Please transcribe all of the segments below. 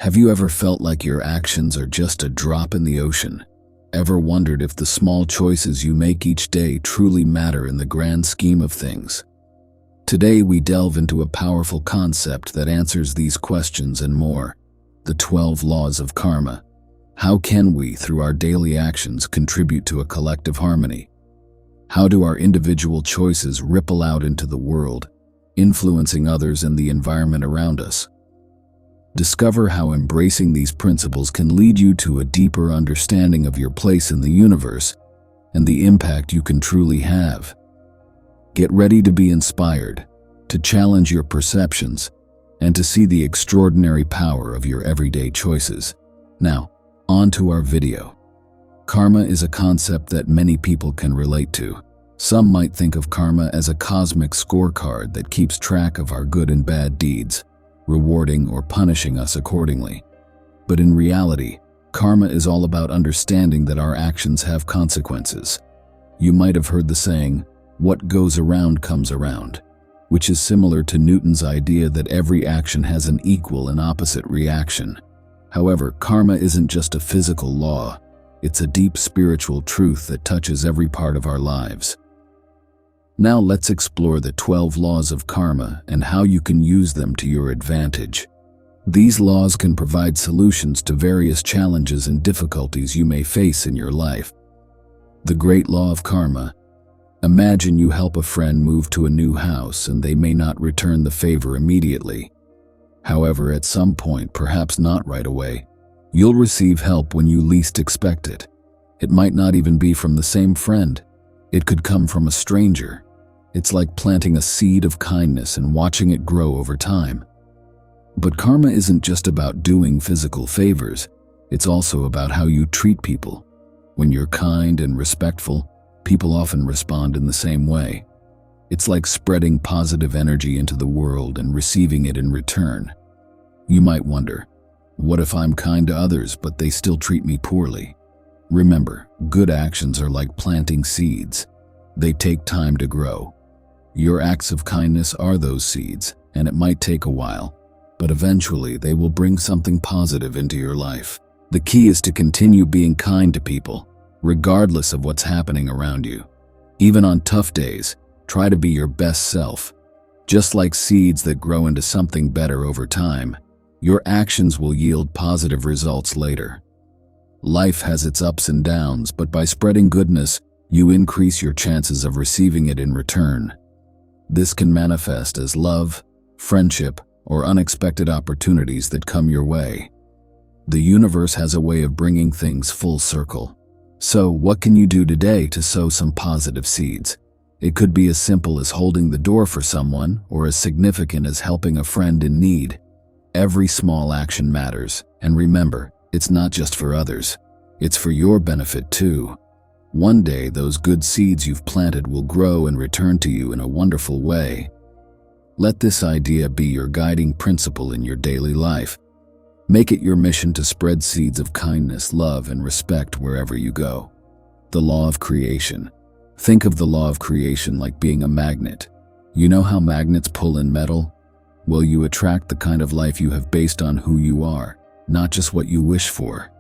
Have you ever felt like your actions are just a drop in the ocean? Ever wondered if the small choices you make each day truly matter in the grand scheme of things? Today we delve into a powerful concept that answers these questions and more: the 12 laws of karma. How can we, through our daily actions, contribute to a collective harmony? How do our individual choices ripple out into the world, influencing others and the environment around us? Discover how embracing these principles can lead you to a deeper understanding of your place in the universe and the impact you can truly have. Get ready to be inspired, to challenge your perceptions, and to see the extraordinary power of your everyday choices. Now, on to our video. Karma is a concept that many people can relate to. Some might think of karma as a cosmic scorecard that keeps track of our good and bad deeds, rewarding or punishing us accordingly. But in reality, karma is all about understanding that our actions have consequences. You might have heard the saying, "What goes around comes around," which is similar to Newton's idea that every action has an equal and opposite reaction. However, karma isn't just a physical law. It's a deep spiritual truth that touches every part of our lives. Now let's explore the 12 laws of karma and how you can use them to your advantage. These laws can provide solutions to various challenges and difficulties you may face in your life. The great law of karma. Imagine you help a friend move to a new house and they may not return the favor immediately. However, at some point, perhaps not right away, you'll receive help when you least expect it. It might not even be from the same friend. It could come from a stranger. It's like planting a seed of kindness and watching it grow over time. But karma isn't just about doing physical favors. It's also about how you treat people. When you're kind and respectful, people often respond in the same way. It's like spreading positive energy into the world and receiving it in return. You might wonder, what if I'm kind to others but they still treat me poorly? Remember, good actions are like planting seeds. They take time to grow. Your acts of kindness are those seeds, and it might take a while, but eventually they will bring something positive into your life. The key is to continue being kind to people, regardless of what's happening around you. Even on tough days, try to be your best self. Just like seeds that grow into something better over time, your actions will yield positive results later. Life has its ups and downs, but by spreading goodness, you increase your chances of receiving it in return. This can manifest as love, friendship, or unexpected opportunities that come your way. The universe has a way of bringing things full circle. So, what can you do today to sow some positive seeds? It could be as simple as holding the door for someone, or as significant as helping a friend in need. Every small action matters, and remember, it's not just for others. It's for your benefit too. One day, those good seeds you've planted will grow and return to you in a wonderful way. Let this idea be your guiding principle in your daily life. Make it your mission to spread seeds of kindness, love, and respect wherever you go. The law of creation. Think of the law of creation like being a magnet. You know how magnets pull in metal? Well, you attract the kind of life you have based on who you are, not just what you wish for.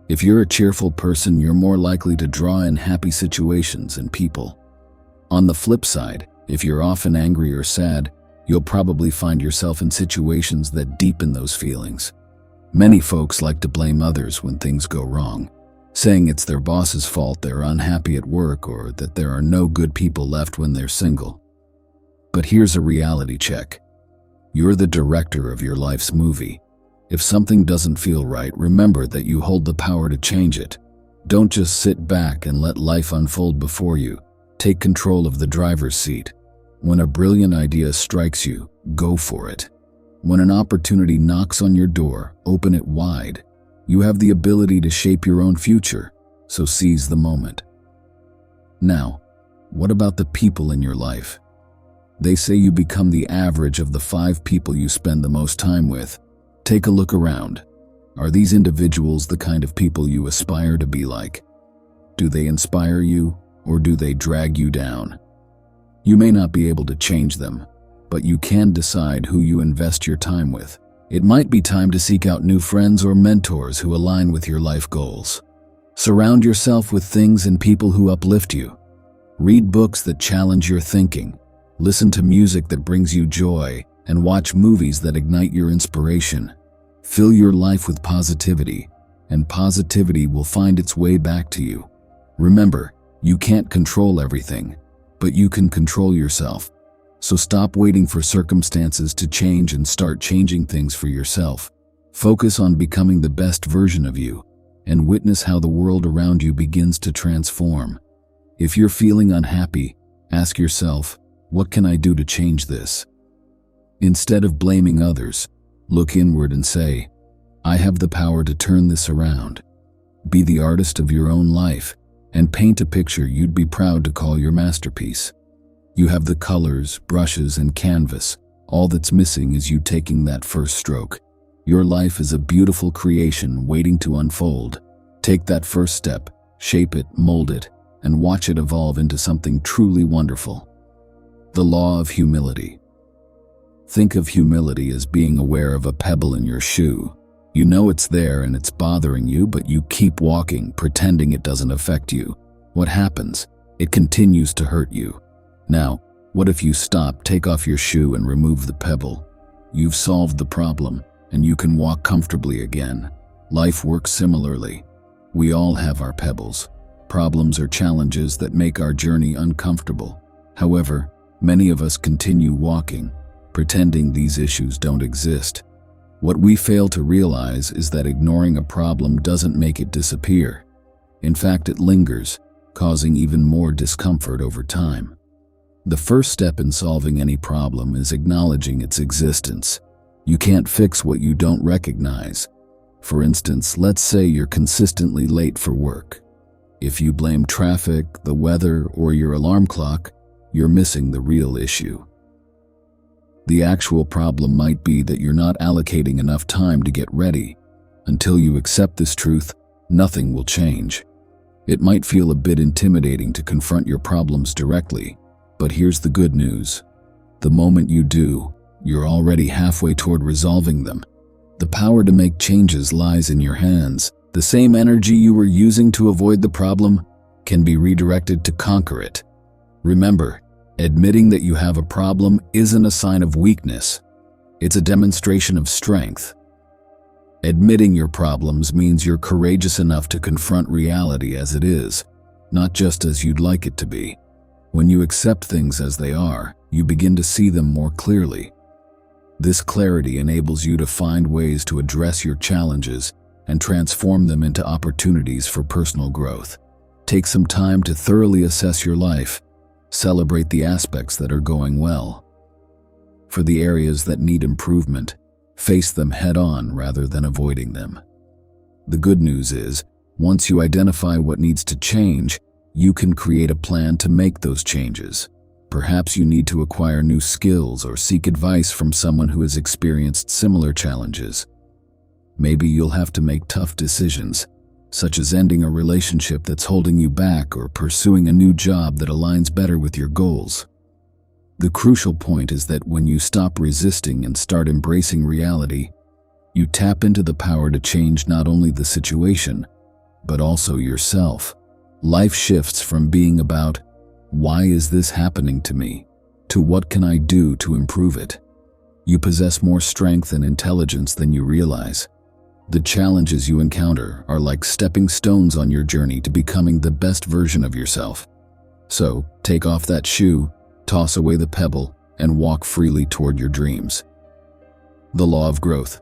If you're a cheerful person, you're more likely to draw in happy situations and people. On the flip side, if you're often angry or sad, you'll probably find yourself in situations that deepen those feelings. Many folks like to blame others when things go wrong, saying it's their boss's fault they're unhappy at work or that there are no good people left when they're single. But here's a reality check. You're the director of your life's movie. If something doesn't feel right, remember that you hold the power to change it. Don't just sit back and let life unfold before you. Take control of the driver's seat. When a brilliant idea strikes you, go for it. When an opportunity knocks on your door, open it wide. You have the ability to shape your own future, so seize the moment. Now, what about the people in your life? They say you become the average of the 5 people you spend the most time with. Take a look around. Are these individuals the kind of people you aspire to be like? Do they inspire you, or do they drag you down? You may not be able to change them, but you can decide who you invest your time with. It might be time to seek out new friends or mentors who align with your life goals. Surround yourself with things and people who uplift you. Read books that challenge your thinking, listen to music that brings you joy, and watch movies that ignite your inspiration. Fill your life with positivity, and positivity will find its way back to you. Remember, you can't control everything, but you can control yourself. So stop waiting for circumstances to change and start changing things for yourself. Focus on becoming the best version of you, and witness how the world around you begins to transform. If you're feeling unhappy, ask yourself, what can I do to change this? Instead of blaming others, look inward and say, I have the power to turn this around. Be the artist of your own life, and paint a picture you'd be proud to call your masterpiece. You have the colors, brushes, and canvas. All that's missing is you taking that first stroke. Your life is a beautiful creation waiting to unfold. Take that first step, shape it, mold it, and watch it evolve into something truly wonderful. The law of humility. Think of humility as being aware of a pebble in your shoe. You know it's there and it's bothering you, but you keep walking, pretending it doesn't affect you. What happens? It continues to hurt you. Now, what if you stop, take off your shoe, and remove the pebble? You've solved the problem, and you can walk comfortably again. Life works similarly. We all have our pebbles, problems or challenges that make our journey uncomfortable. However, many of us continue walking, pretending these issues don't exist. What we fail to realize is that ignoring a problem doesn't make it disappear. In fact, it lingers, causing even more discomfort over time. The first step in solving any problem is acknowledging its existence. You can't fix what you don't recognize. For instance, let's say you're consistently late for work. If you blame traffic, the weather, or your alarm clock, you're missing the real issue. The actual problem might be that you're not allocating enough time to get ready. Until you accept this truth, nothing will change. It might feel a bit intimidating to confront your problems directly, but here's the good news. The moment you do, you're already halfway toward resolving them. The power to make changes lies in your hands. The same energy you were using to avoid the problem can be redirected to conquer it. Remember, admitting that you have a problem isn't a sign of weakness. It's a demonstration of strength. Admitting your problems means you're courageous enough to confront reality as it is, not just as you'd like it to be. When you accept things as they are, you begin to see them more clearly. This clarity enables you to find ways to address your challenges and transform them into opportunities for personal growth. Take some time to thoroughly assess your life. Celebrate the aspects that are going well. For the areas that need improvement, face them head-on rather than avoiding them. The good news is, once you identify what needs to change, you can create a plan to make those changes. Perhaps you need to acquire new skills or seek advice from someone who has experienced similar challenges. Maybe you'll have to make tough decisions, such as ending a relationship that's holding you back or pursuing a new job that aligns better with your goals. The crucial point is that when you stop resisting and start embracing reality, you tap into the power to change not only the situation, but also yourself. Life shifts from being about, why is this happening to me, to what can I do to improve it? You possess more strength and intelligence than you realize. The challenges you encounter are like stepping stones on your journey to becoming the best version of yourself. So, take off that shoe, toss away the pebble, and walk freely toward your dreams. The law of growth.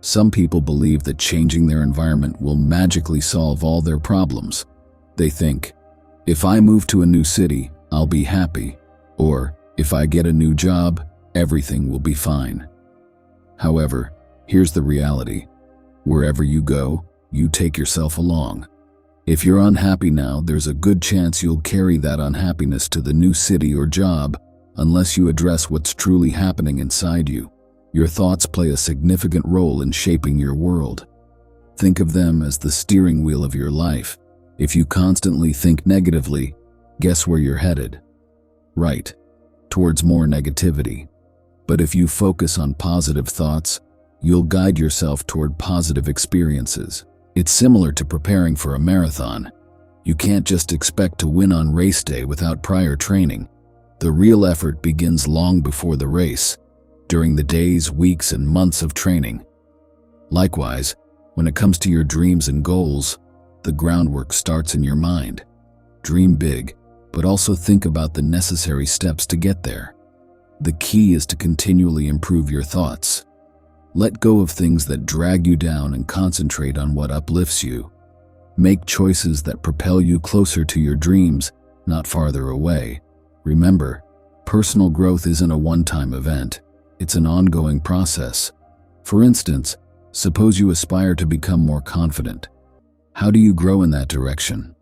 Some people believe that changing their environment will magically solve all their problems. They think, if I move to a new city, I'll be happy. Or, if I get a new job, everything will be fine. However, here's the reality. Wherever you go, you take yourself along. If you're unhappy now, there's a good chance you'll carry that unhappiness to the new city or job, unless you address what's truly happening inside you. Your thoughts play a significant role in shaping your world. Think of them as the steering wheel of your life. If you constantly think negatively, guess where you're headed? Right, towards more negativity. But if you focus on positive thoughts, you'll guide yourself toward positive experiences. It's similar to preparing for a marathon. You can't just expect to win on race day without prior training. The real effort begins long before the race, during the days, weeks, and months of training. Likewise, when it comes to your dreams and goals, the groundwork starts in your mind. Dream big, but also think about the necessary steps to get there. The key is to continually improve your thoughts. Let go of things that drag you down and concentrate on what uplifts you. Make choices that propel you closer to your dreams, not farther away. Remember, personal growth isn't a one-time event. It's an ongoing process. For instance, suppose you aspire to become more confident. How do you grow in that direction?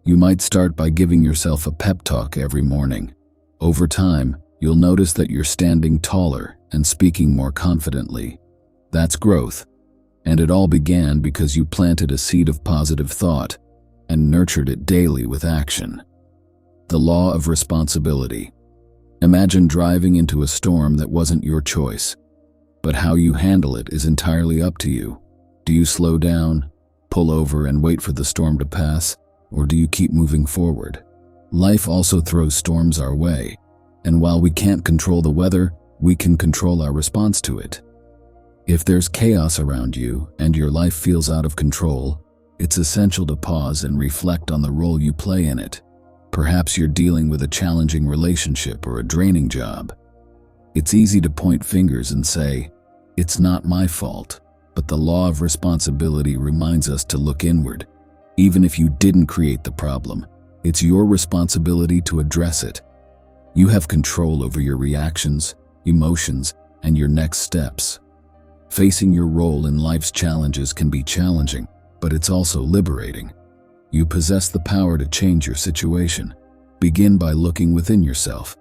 You might start by giving yourself a pep talk every morning. Over time, you'll notice that you're standing taller and speaking more confidently. That's growth. And it all began because you planted a seed of positive thought and nurtured it daily with action. The law of responsibility. Imagine driving into a storm that wasn't your choice, but how you handle it is entirely up to you. Do you slow down, pull over, and wait for the storm to pass, or do you keep moving forward? Life also throws storms our way, and while we can't control the weather, we can control our response to it. If there's chaos around you and your life feels out of control, it's essential to pause and reflect on the role you play in it. Perhaps you're dealing with a challenging relationship or a draining job. It's easy to point fingers and say, "It's not my fault," but the law of responsibility reminds us to look inward. Even if you didn't create the problem, it's your responsibility to address it. You have control over your reactions, emotions, and your next steps. Facing your role in life's challenges can be challenging, but it's also liberating. You possess the power to change your situation. Begin by looking within yourself.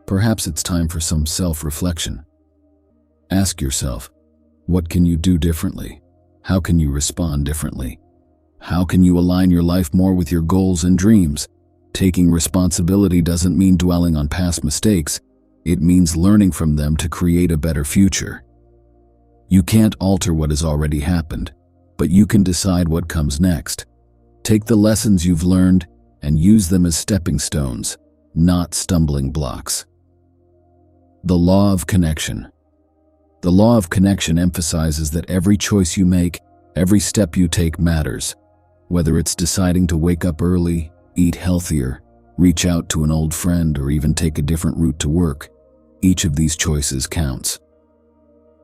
Perhaps it's time for some self-reflection. Ask yourself, what can you do differently? How can you respond differently? How can you align your life more with your goals and dreams? Taking responsibility doesn't mean dwelling on past mistakes. It means learning from them to create a better future. You can't alter what has already happened, but you can decide what comes next. Take the lessons you've learned and use them as stepping stones, not stumbling blocks. The law of connection. The law of connection emphasizes that every choice you make, every step you take matters. Whether it's deciding to wake up early, eat healthier, reach out to an old friend, or even take a different route to work, each of these choices counts.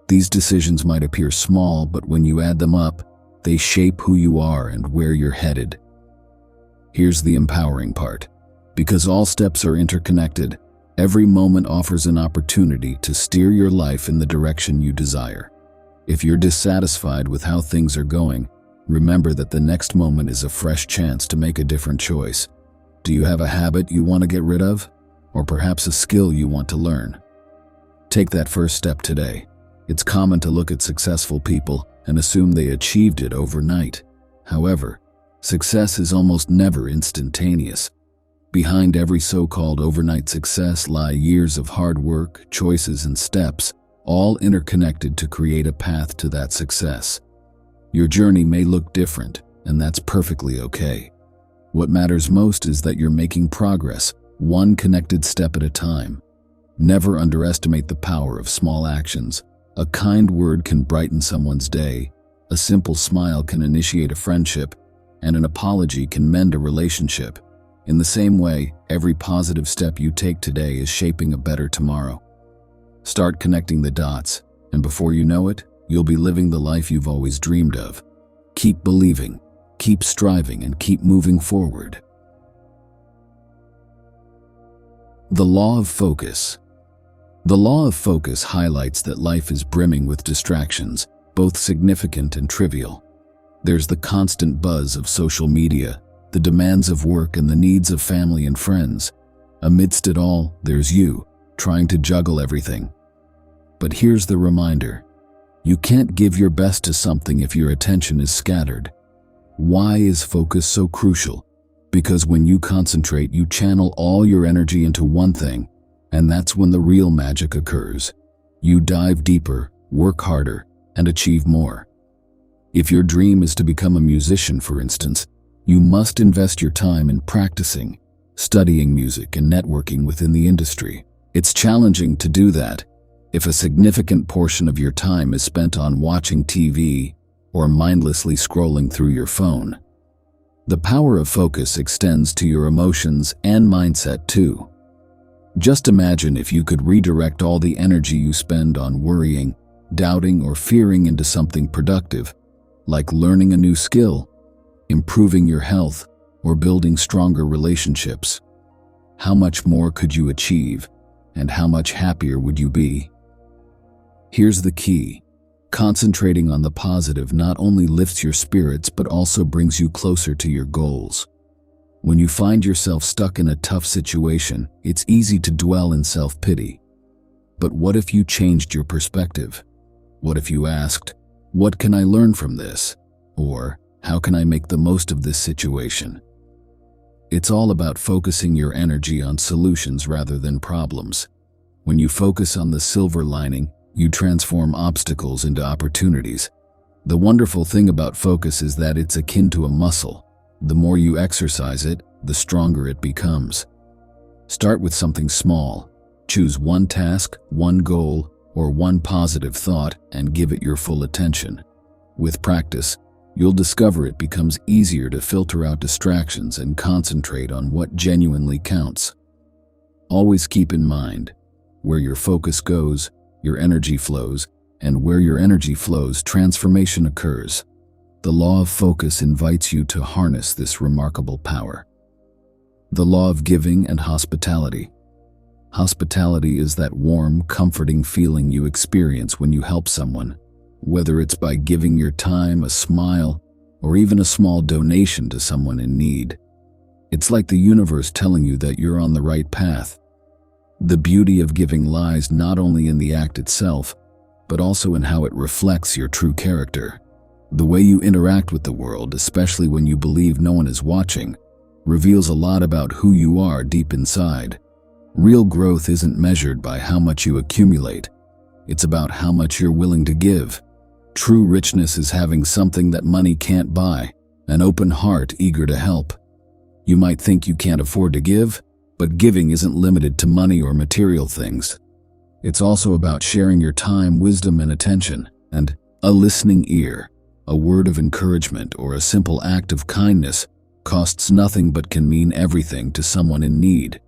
These decisions might appear small, but when you add them up, they shape who you are and where you're headed. Here's the empowering part. Because all steps are interconnected, every moment offers an opportunity to steer your life in the direction you desire. If you're dissatisfied with how things are going, remember that the next moment is a fresh chance to make a different choice. Do you have a habit you want to get rid of? Or perhaps a skill you want to learn? Take that first step today. It's common to look at successful people and assume they achieved it overnight. However, success is almost never instantaneous. Behind every so-called overnight success lie years of hard work, choices, and steps, all interconnected to create a path to that success. Your journey may look different, and that's perfectly okay. What matters most is that you're making progress, one connected step at a time. Never underestimate the power of small actions. A kind word can brighten someone's day, a simple smile can initiate a friendship, and an apology can mend a relationship. In the same way, every positive step you take today is shaping a better tomorrow. Start connecting the dots, and before you know it, you'll be living the life you've always dreamed of. Keep believing, keep striving, and keep moving forward. The law of focus. The law of focus highlights that life is brimming with distractions, both significant and trivial. There's the constant buzz of social media, the demands of work, and the needs of family and friends. Amidst it all, there's you, trying to juggle everything. But here's the reminder. You can't give your best to something if your attention is scattered. Why is focus so crucial? Because when you concentrate, you channel all your energy into one thing, and that's when the real magic occurs. You dive deeper, work harder, and achieve more. If your dream is to become a musician, for instance, you must invest your time in practicing, studying music, and networking within the industry. It's challenging to do that if a significant portion of your time is spent on watching TV or mindlessly scrolling through your phone. The power of focus extends to your emotions and mindset too. Just imagine if you could redirect all the energy you spend on worrying, doubting, or fearing into something productive, like learning a new skill, improving your health, or building stronger relationships. How much more could you achieve, and how much happier would you be? Here's the key. Concentrating on the positive not only lifts your spirits but also brings you closer to your goals. When you find yourself stuck in a tough situation, it's easy to dwell in self-pity. But what if you changed your perspective? What if you asked, "What can I learn from this?" Or, "How can I make the most of this situation?" It's all about focusing your energy on solutions rather than problems. When you focus on the silver lining, you transform obstacles into opportunities. The wonderful thing about focus is that it's akin to a muscle. The more you exercise it, the stronger it becomes. Start with something small. Choose one task, one goal, or one positive thought and give it your full attention. With practice, you'll discover it becomes easier to filter out distractions and concentrate on what genuinely counts. Always keep in mind, where your focus goes, your energy flows, and where your energy flows, transformation occurs. The law of focus invites you to harness this remarkable power. The law of giving and hospitality. Hospitality is that warm, comforting feeling you experience when you help someone, whether it's by giving your time, a smile, or even a small donation to someone in need. It's like the universe telling you that you're on the right path. The beauty of giving lies not only in the act itself, but also in how it reflects your true character. The way you interact with the world, especially when you believe no one is watching, reveals a lot about who you are deep inside. Real growth isn't measured by how much you accumulate. It's about how much you're willing to give. True richness is having something that money can't buy, an open heart eager to help. You might think you can't afford to give, but giving isn't limited to money or material things. It's also about sharing your time, wisdom, and attention, and a listening ear. A word of encouragement or a simple act of kindness costs nothing but can mean everything to someone in need.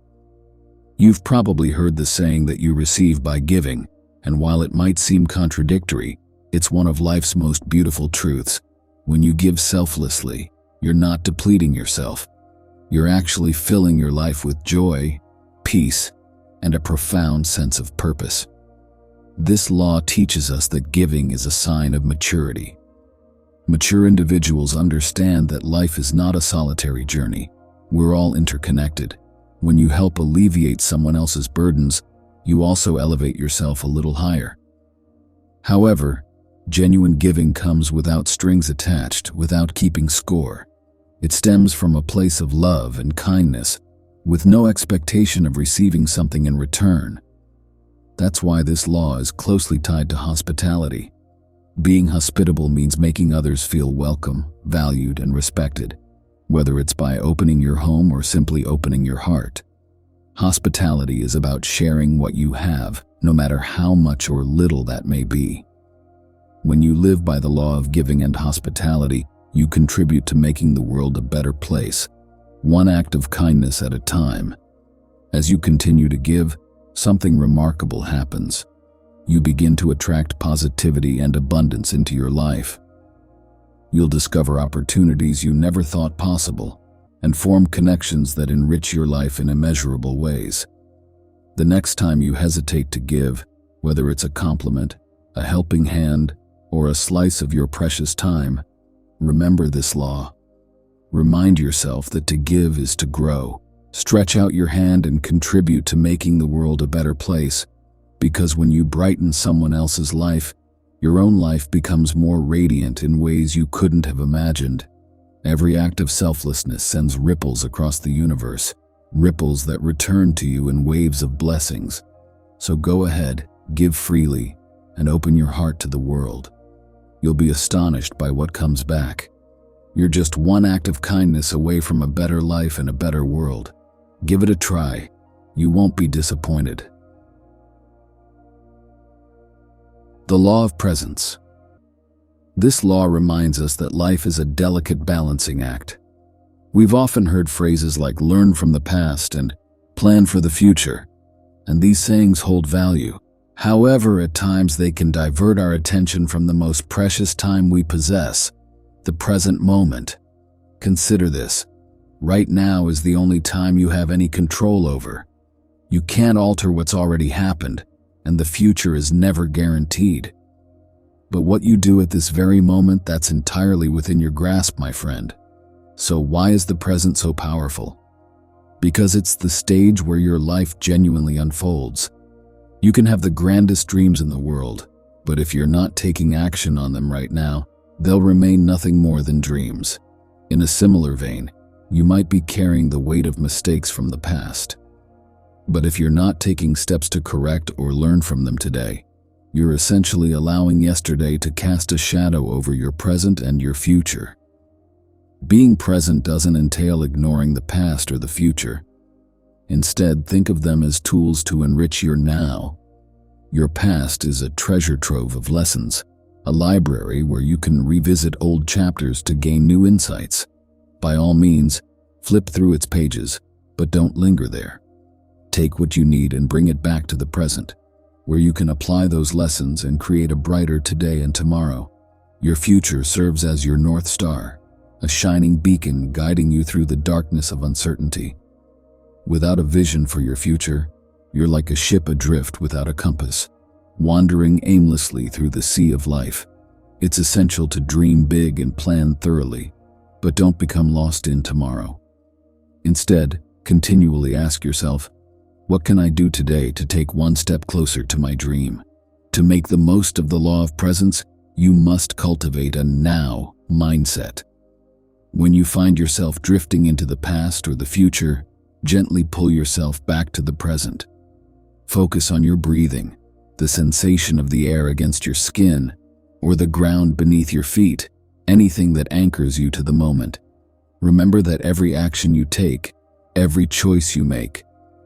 You've probably heard the saying that you receive by giving, and while it might seem contradictory, it's one of life's most beautiful truths. When you give selflessly, you're not depleting yourself. You're actually filling your life with joy, peace, and a profound sense of purpose. This law teaches us that giving is a sign of maturity. Mature individuals understand that life is not a solitary journey. We're all interconnected. When you help alleviate someone else's burdens, you also elevate yourself a little higher. However, genuine giving comes without strings attached, without keeping score. It stems from a place of love and kindness, with no expectation of receiving something in return. That's why this law is closely tied to hospitality. Being hospitable means making others feel welcome, valued, and respected, whether it's by opening your home or simply opening your heart. Hospitality is about sharing what you have, no matter how much or little that may be. When you live by the law of giving and hospitality, you contribute to making the world a better place, one act of kindness at a time. As you continue to give, something remarkable happens. You begin to attract positivity and abundance into your life. You'll discover opportunities you never thought possible, and form connections that enrich your life in immeasurable ways. The next time you hesitate to give, whether it's a compliment, a helping hand, or a slice of your precious time, remember this law. Remind yourself that to give is to grow. Stretch out your hand and contribute to making the world a better place, because when you brighten someone else's life, your own life becomes more radiant in ways you couldn't have imagined. Every act of selflessness sends ripples across the universe, ripples that return to you in waves of blessings. So go ahead, Give freely and open your heart to the world. You'll be astonished by what comes back. You're just one act of kindness away from a better life and a better world. Give it a try. You won't be disappointed. The law of presence. This law reminds us that life is a delicate balancing act. We've often heard phrases like learn from the past and plan for the future, and these sayings hold value. However, at times they can divert our attention from the most precious time we possess, the present moment. Consider this. Right now is the only time you have any control over. You can't alter what's already happened, and the future is never guaranteed. But what you do at this very moment, that's entirely within your grasp, my friend. So why is the present so powerful? Because it's the stage where your life genuinely unfolds. You can have the grandest dreams in the world, but if you're not taking action on them right now, they'll remain nothing more than dreams. In a similar vein, you might be carrying the weight of mistakes from the past. But if you're not taking steps to correct or learn from them today, you're essentially allowing yesterday to cast a shadow over your present and your future. Being present doesn't entail ignoring the past or the future. Instead, think of them as tools to enrich your now. Your past is a treasure trove of lessons, a library where you can revisit old chapters to gain new insights. By all means, flip through its pages, but don't linger there. Take what you need and bring it back to the present, where you can apply those lessons and create a brighter today and tomorrow. Your future serves as your North Star, a shining beacon guiding you through the darkness of uncertainty. Without a vision for your future, you're like a ship adrift without a compass, wandering aimlessly through the sea of life. It's essential to dream big and plan thoroughly, but don't become lost in tomorrow. Instead, continually ask yourself, what can I do today to take one step closer to my dream? To make the most of the law of presence, you must cultivate a now mindset. When you find yourself drifting into the past or the future, gently pull yourself back to the present. Focus on your breathing, the sensation of the air against your skin, or the ground beneath your feet, anything that anchors you to the moment. Remember that every action you take, every choice you make,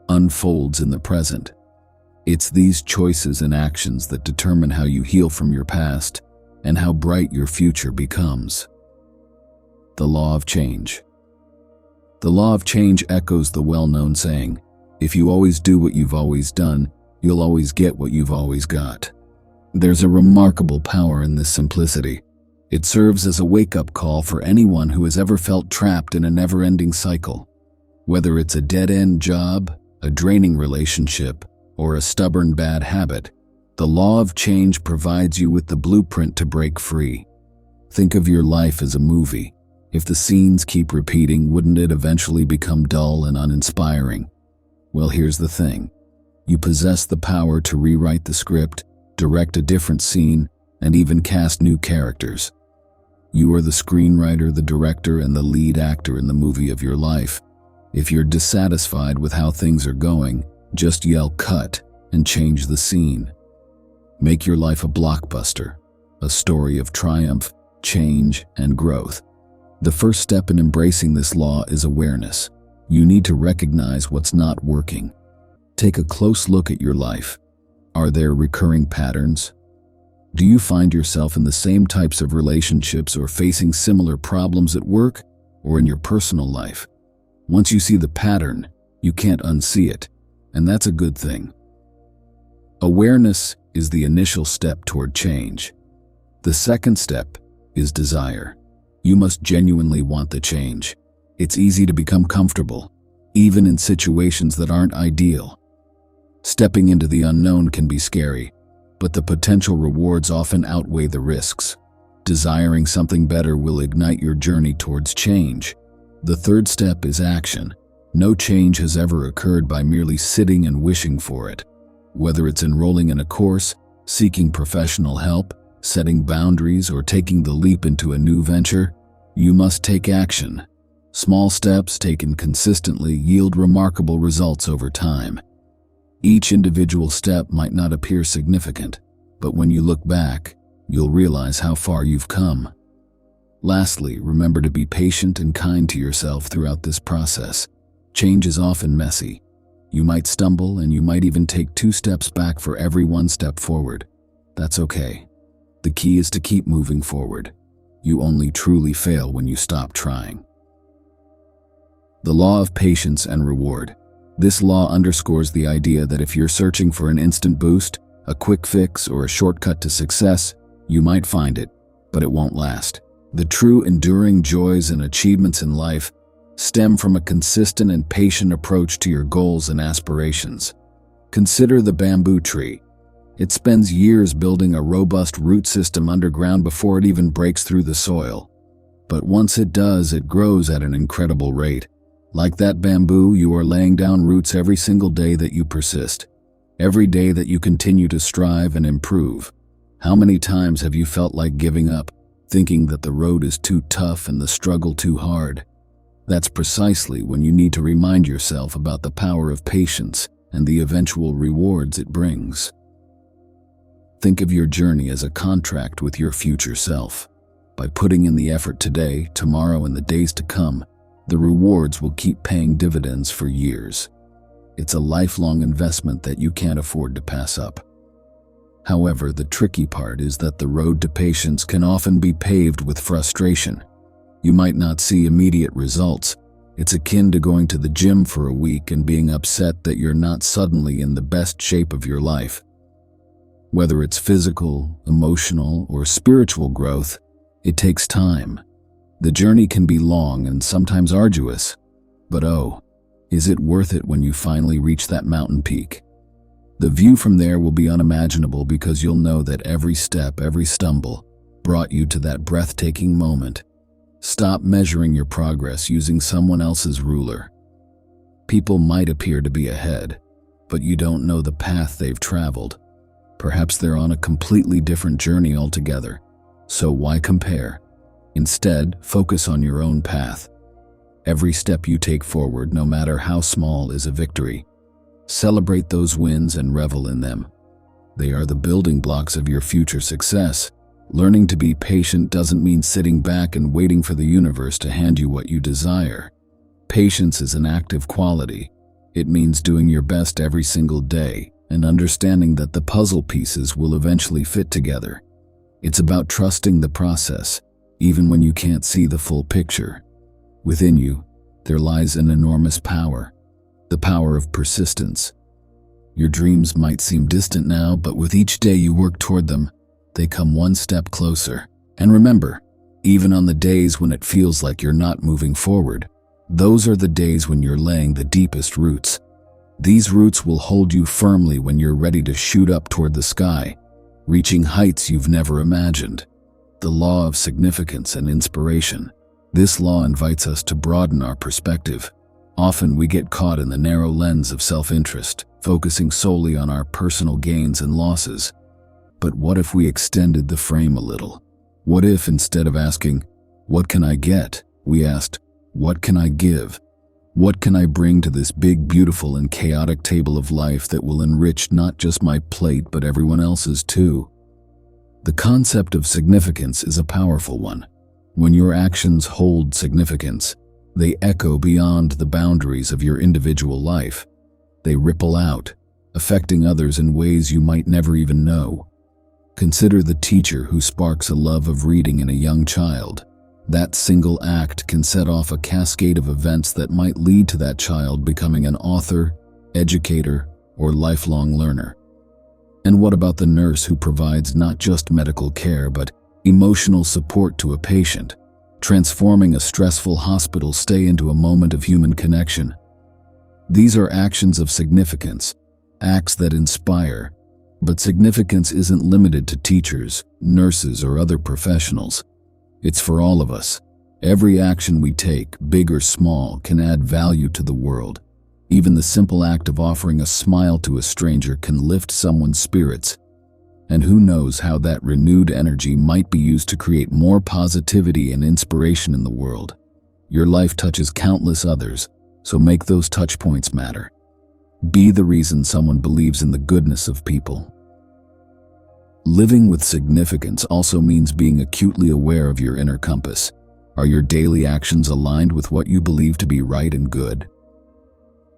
unfolds in the present. It's these choices and actions that determine how you heal from your past and how bright your future becomes. The law of change. The law of change echoes the well-known saying, if you always do what you've always done, you'll always get what you've always got. There's a remarkable power in this simplicity. It serves as a wake-up call for anyone who has ever felt trapped in a never-ending cycle. Whether it's a dead-end job, a draining relationship, or a stubborn bad habit, the law of change provides you with the blueprint to break free. Think of your life as a movie. If the scenes keep repeating, wouldn't it eventually become dull and uninspiring? Well, here's the thing. You possess the power to rewrite the script, direct a different scene, and even cast new characters. You are the screenwriter, the director, and the lead actor in the movie of your life. If you're dissatisfied with how things are going, just yell cut and change the scene. Make your life a blockbuster, a story of triumph, change, and growth. The first step in embracing this law is awareness. You need to recognize what's not working. Take a close look at your life. Are there recurring patterns? Do you find yourself in the same types of relationships or facing similar problems at work or in your personal life? Once you see the pattern, you can't unsee it, and that's a good thing. Awareness is the initial step toward change. The second step is desire. You must genuinely want the change. It's easy to become comfortable, even in situations that aren't ideal. Stepping into the unknown can be scary, but the potential rewards often outweigh the risks. Desiring something better will ignite your journey towards change. The third step is action. No change has ever occurred by merely sitting and wishing for it. Whether it's enrolling in a course, seeking professional help, setting boundaries, or taking the leap into a new venture, you must take action. Small steps taken consistently yield remarkable results over time. Each individual step might not appear significant, but when you look back, you'll realize how far you've come. Lastly, remember to be patient and kind to yourself throughout this process. Change is often messy. You might stumble, and you might even take 2 steps back for every 1 step forward. That's okay. The key is to keep moving forward. You only truly fail when you stop trying. The law of patience and reward. This law underscores the idea that if you're searching for an instant boost, a quick fix, or a shortcut to success, you might find it, but it won't last. The true enduring joys and achievements in life stem from a consistent and patient approach to your goals and aspirations. Consider the bamboo tree. It spends years building a robust root system underground before it even breaks through the soil. But once it does, it grows at an incredible rate. Like that bamboo, you are laying down roots every single day that you persist, every day that you continue to strive and improve. How many times have you felt like giving up, thinking that the road is too tough and the struggle too hard? That's precisely when you need to remind yourself about the power of patience and the eventual rewards it brings. Think of your journey as a contract with your future self. By putting in the effort today, tomorrow, and the days to come, the rewards will keep paying dividends for years. It's a lifelong investment that you can't afford to pass up. However, the tricky part is that the road to patience can often be paved with frustration. You might not see immediate results. It's akin to going to the gym for a week and being upset that you're not suddenly in the best shape of your life. Whether it's physical, emotional, or spiritual growth, it takes time. The journey can be long and sometimes arduous, but is it worth it when you finally reach that mountain peak? The view from there will be unimaginable because you'll know that every step, every stumble, brought you to that breathtaking moment. Stop measuring your progress using someone else's ruler. People might appear to be ahead, but you don't know the path they've traveled. Perhaps they're on a completely different journey altogether. So why compare? Instead, focus on your own path. Every step you take forward, no matter how small, is a victory. Celebrate those wins and revel in them. They are the building blocks of your future success. Learning to be patient doesn't mean sitting back and waiting for the universe to hand you what you desire. Patience is an active quality. It means doing your best every single day and understanding that the puzzle pieces will eventually fit together. It's about trusting the process, even when you can't see the full picture. Within you, there lies an enormous power, the power of persistence. Your dreams might seem distant now, but with each day you work toward them, they come one step closer. And remember, even on the days when it feels like you're not moving forward, those are the days when you're laying the deepest roots. These roots will hold you firmly when you're ready to shoot up toward the sky, reaching heights you've never imagined. The law of significance and inspiration. This law invites us to broaden our perspective. Often we get caught in the narrow lens of self-interest, focusing solely on our personal gains and losses. But what if we extended the frame a little? What if, instead of asking, "What can I get?" we asked, "What can I give? What can I bring to this big, beautiful, and chaotic table of life that will enrich not just my plate but everyone else's too?" The concept of significance is a powerful one. When your actions hold significance, they echo beyond the boundaries of your individual life. They ripple out, affecting others in ways you might never even know. Consider the teacher who sparks a love of reading in a young child. That single act can set off a cascade of events that might lead to that child becoming an author, educator, or lifelong learner. And what about the nurse who provides not just medical care but emotional support to a patient, transforming a stressful hospital stay into a moment of human connection? These are actions of significance, acts that inspire. But significance isn't limited to teachers, nurses, or other professionals. It's for all of us. Every action we take, big or small, can add value to the world. Even the simple act of offering a smile to a stranger can lift someone's spirits. And who knows how that renewed energy might be used to create more positivity and inspiration in the world. Your life touches countless others, so make those touch points matter. Be the reason someone believes in the goodness of people. Living with significance also means being acutely aware of your inner compass. Are your daily actions aligned with what you believe to be right and good?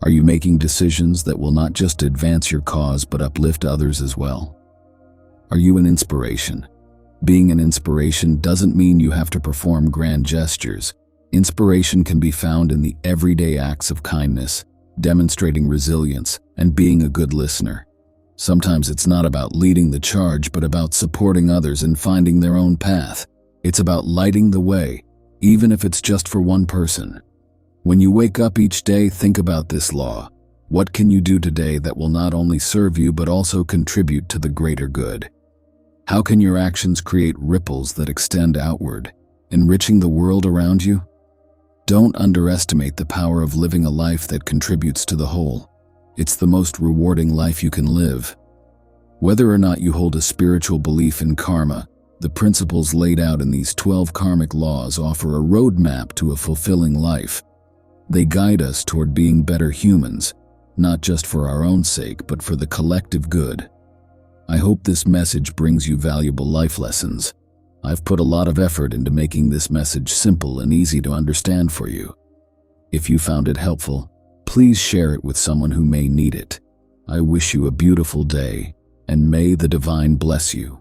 Are you making decisions that will not just advance your cause but uplift others as well? Are you an inspiration? Being an inspiration doesn't mean you have to perform grand gestures. Inspiration can be found in the everyday acts of kindness, demonstrating resilience, and being a good listener. Sometimes it's not about leading the charge, but about supporting others and finding their own path. It's about lighting the way, even if it's just for one person. When you wake up each day, think about this law. What can you do today that will not only serve you but also contribute to the greater good? How can your actions create ripples that extend outward, enriching the world around you? Don't underestimate the power of living a life that contributes to the whole. It's the most rewarding life you can live. Whether or not you hold a spiritual belief in karma, the principles laid out in these 12 karmic laws offer a roadmap to a fulfilling life. They guide us toward being better humans, not just for our own sake, but for the collective good. I hope this message brings you valuable life lessons. I've put a lot of effort into making this message simple and easy to understand for you. If you found it helpful, please share it with someone who may need it. I wish you a beautiful day, and may the divine bless you.